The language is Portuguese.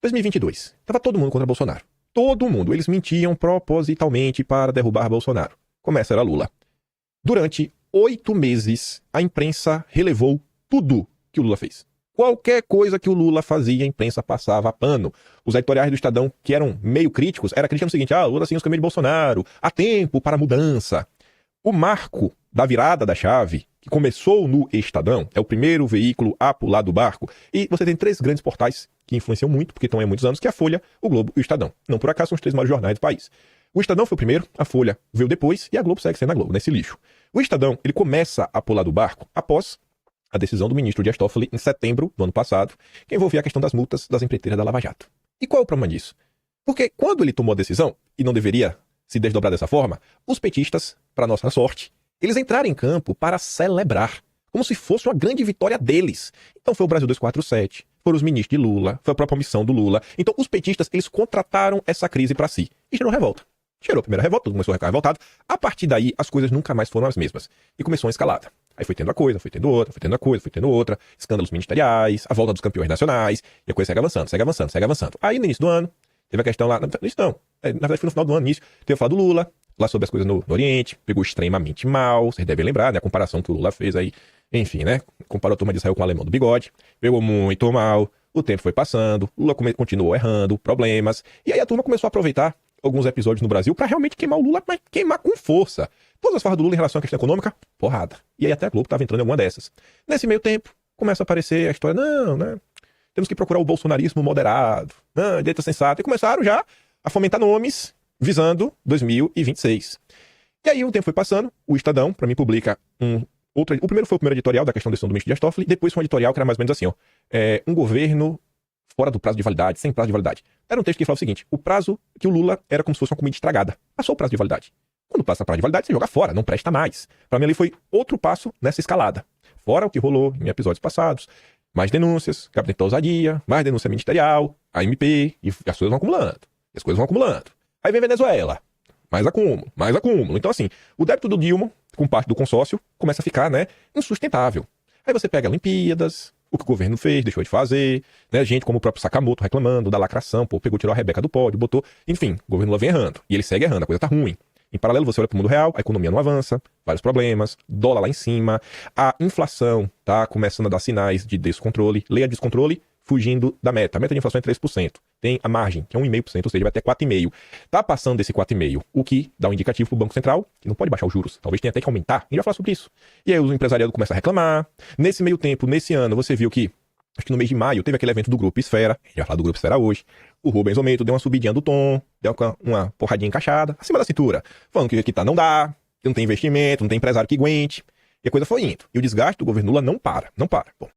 2022. Tava todo mundo contra Bolsonaro. Todo mundo. Eles mentiam propositalmente para derrubar Bolsonaro. Começa era Lula. Durante 8 meses, a imprensa relevou tudo que o Lula fez. Qualquer coisa que o Lula fazia, a imprensa passava pano. Os editoriais do Estadão, que eram meio críticos, era criticando o seguinte: Lula seguiu os caminhos de Bolsonaro, há tempo para mudança. O marco da virada da chave, que começou no Estadão, é o primeiro veículo a pular do barco. E você tem 3 grandes portais que influenciam muito, porque estão há muitos anos, que é a Folha, o Globo e o Estadão. Não por acaso são os 3 maiores jornais do país. O Estadão foi o primeiro, a Folha veio depois e a Globo segue sendo a Globo, nesse lixo. O Estadão, ele começa a pular do barco após a decisão do ministro Dias Toffoli em setembro do ano passado, que envolvia a questão das multas das empreiteiras da Lava Jato. E qual é o problema disso? Porque quando ele tomou a decisão, e não deveria se desdobrar dessa forma, os petistas, para nossa sorte, eles entraram em campo para celebrar, como se fosse uma grande vitória deles. Então foi o Brasil 247, foram os ministros de Lula, foi a própria missão do Lula. Então os petistas, eles contrataram essa crise para si. E gerou revolta. Gerou a primeira revolta, todo mundo começou a ficar revoltado. A partir daí, as coisas nunca mais foram as mesmas. E começou uma escalada. Aí foi tendo a coisa, foi tendo outra, foi tendo a coisa, foi tendo outra. Escândalos ministeriais, a volta dos campeões nacionais. E a coisa segue avançando, segue avançando, segue avançando. Aí no início do ano, teve a questão lá... No início não. Na verdade foi no final do ano, início. Teve a falar do Lula, lá sobre as coisas no Oriente. Pegou extremamente mal, vocês devem lembrar, né? A comparação que o Lula fez aí. Enfim, né? Comparou a turma de Israel com o alemão do bigode. Pegou muito mal. O tempo foi passando. Lula continuou errando, problemas. E aí a turma começou a aproveitar alguns episódios no Brasil pra realmente queimar o Lula, mas queimar com força. Todas as falas do Lula em relação à questão econômica, porrada. E aí até a Globo tava entrando em alguma dessas. Nesse meio tempo, começa a aparecer a história, não, né? Temos que procurar o bolsonarismo moderado, direita sensata. E começaram já a fomentar nomes visando 2026. E aí o tempo foi passando, o Estadão, pra mim, publica o primeiro foi o primeiro editorial da questão do ministro Dias Toffoli, depois foi um editorial que era mais ou menos assim, um governo fora do prazo de validade, sem prazo de validade. Era um texto que falava o seguinte: o prazo que o Lula era como se fosse uma comida estragada. Passou o prazo de validade. Quando passa o prazo de validade, você joga fora, não presta mais. Pra mim ali foi outro passo nessa escalada. Fora o que rolou em episódios passados. Mais denúncias, gabinete da ousadia, mais denúncia ministerial, a MP, e as coisas vão acumulando. E as coisas vão acumulando. Aí vem Venezuela. Mais acúmulo, mais acúmulo. Então assim, o débito do Dilma, com parte do consórcio, começa a ficar, insustentável. Aí você pega Olimpíadas, o que o governo fez, deixou de fazer, gente como o próprio Sakamoto reclamando da lacração, pegou, tirou a Rebeca do pódio, botou, enfim, o governo lá vem errando. E ele segue errando, a coisa tá ruim. Em paralelo, você olha pro mundo real, a economia não avança, vários problemas, dólar lá em cima, a inflação tá começando a dar sinais de descontrole, leia descontrole, fugindo da meta. A meta de inflação é 3%. Tem a margem, que é 1,5%, ou seja, vai até 4,5%. Tá passando desse 4,5%, o que dá um indicativo pro Banco Central, que não pode baixar os juros. Talvez tenha até que aumentar. A gente vai falar sobre isso. E aí o empresariado começa a reclamar. Nesse meio tempo, nesse ano, você viu que, acho que no mês de maio, teve aquele evento do Grupo Esfera. A gente vai falar do Grupo Esfera hoje. O Rubens Ometo deu uma subidinha do tom, deu uma porradinha encaixada, acima da cintura. Falando que aqui não dá, que não tem investimento, não tem empresário que aguente. E a coisa foi indo. E o desgaste do governo Lula não para, não para. Bom,